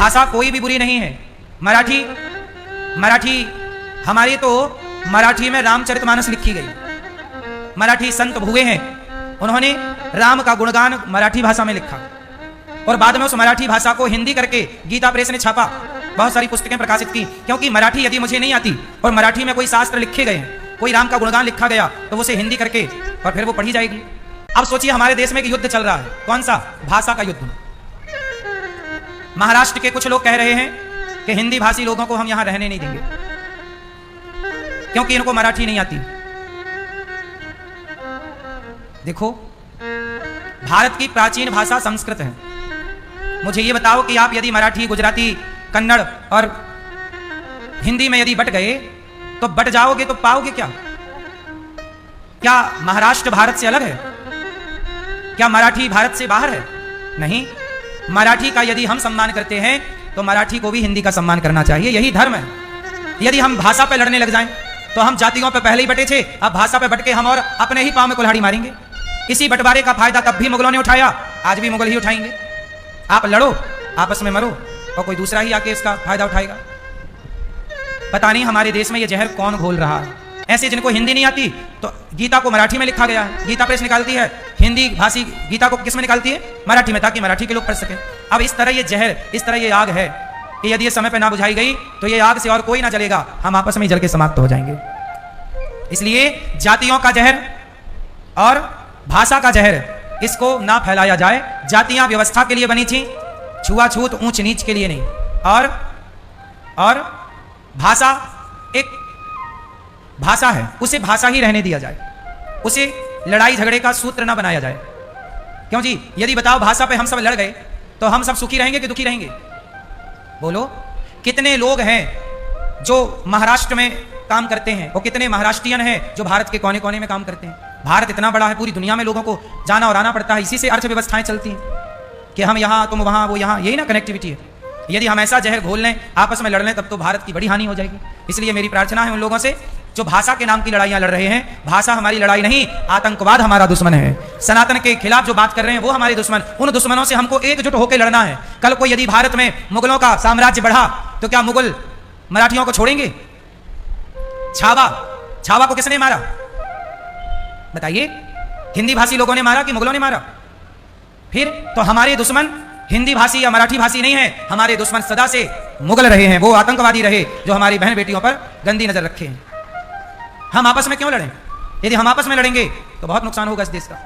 भाषा कोई भी बुरी नहीं है। मराठी हमारी तो मराठी में रामचरितमानस लिखी गई। मराठी संत भुए हैं, उन्होंने राम का गुणगान मराठी भाषा में लिखा और बाद में उस मराठी भाषा को हिंदी करके गीता प्रेस ने छापा, बहुत सारी पुस्तकें प्रकाशित की। क्योंकि मराठी यदि मुझे नहीं आती और मराठी में कोई शास्त्र लिखे गए, कोई राम का गुणगान लिखा गया, तो उसे हिंदी करके और फिर वो पढ़ी जाएगी। अब सोचिए हमारे देश में एक युद्ध चल रहा है, कौन सा? भाषा का युद्ध। महाराष्ट्र के कुछ लोग कह रहे हैं कि हिंदी भाषी लोगों को हम यहां रहने नहीं देंगे क्योंकि इनको मराठी नहीं आती। देखो, भारत की प्राचीन भाषा संस्कृत है। मुझे ये बताओ कि आप यदि मराठी, गुजराती, कन्नड़ और हिंदी में यदि बट गए तो बट जाओगे तो पाओगे क्या? क्या महाराष्ट्र भारत से अलग है? क्या मराठी भारत से बाहर है? नहीं। मराठी का यदि हम सम्मान करते हैं तो मराठी को भी हिंदी का सम्मान करना चाहिए, यही धर्म है। यदि हम भाषा पे लड़ने लग जाएं तो हम जातियों पे पहले ही बटे थे, अब भाषा पे बट के हम और अपने ही पांव में कुल्हाड़ी मारेंगे। इसी बंटवारे का फायदा तब भी मुगलों ने उठाया, आज भी मुगल ही उठाएंगे। आप लड़ो, आपस में मरो और कोई दूसरा ही आके इसका फायदा उठाएगा। पता नहीं हमारे देश में ये जहर कौन घोल रहा है। ऐसे जिनको हिंदी नहीं आती तो गीता को मराठी में लिखा गया है, गीता प्रेस निकालती है। हिंदी भाषी गीता को किस में निकालती है? मराठी में, ताकि मराठी के लोग पढ़ सकें। अब इस तरह ये जहर, इस तरह ये आग है कि यदि ये समय पर ना बुझाई गई तो ये आग से और कोई ना जलेगा, हम आपस में जल के समाप्त हो जाएंगे। इसलिए जातियों का जहर और भाषा का जहर, इसको ना फैलाया जाए। जातियां व्यवस्था के लिए बनी थी, छुआछूत ऊंच नीच के लिए नहीं। और भाषा एक भाषा है, उसे भाषा ही रहने दिया जाए, उसे लड़ाई झगड़े का सूत्र ना बनाया जाए। क्यों जी? यदि बताओ भाषा पे हम सब लड़ गए तो हम सब सुखी रहेंगे कि दुखी रहेंगे? बोलो। कितने लोग हैं जो महाराष्ट्र में काम करते हैं, वो कितने महाराष्ट्रियन हैं जो भारत के कोने कोने में काम करते हैं। भारत इतना बड़ा है, पूरी दुनिया में लोगों को जाना और आना पड़ता है, इसी से अर्थव्यवस्थाएं चलती हैं कि हम यहाँ, तुम वहाँ, वो यहाँ, यही ना कनेक्टिविटी है। यदि हम ऐसा जहर घोल लें, आपस में लड़ लें, तब तो भारत की बड़ी हानि हो जाएगी। इसलिए मेरी प्रार्थना है उन लोगों से जो भाषा के नाम की लड़ाइयां लड़ रहे हैं। भाषा हमारी लड़ाई नहीं, आतंकवाद हमारा दुश्मन है। सनातन के खिलाफ जो बात कर रहे हैं वो हमारे दुश्मन। उन दुश्मनों से हमको एकजुट होकर लड़ना है। कल को यदि भारत में मुगलों का साम्राज्य बढ़ा तो क्या मुगल मराठियों को छोड़ेंगे? छावा को किसने मारा बताइए? हिंदी भाषी लोगों ने मारा कि मुगलों ने मारा? फिर तो हमारे दुश्मन हिंदी भाषी या मराठी भाषी नहीं है, हमारे दुश्मन सदा से मुगल रहे हैं, वो आतंकवादी रहे जो हमारी बहन बेटियों पर गंदी नजर रखे हैं। हम आपस में क्यों लड़ें? यदि हम आपस में लड़ेंगे तो बहुत नुकसान होगा इस देश का।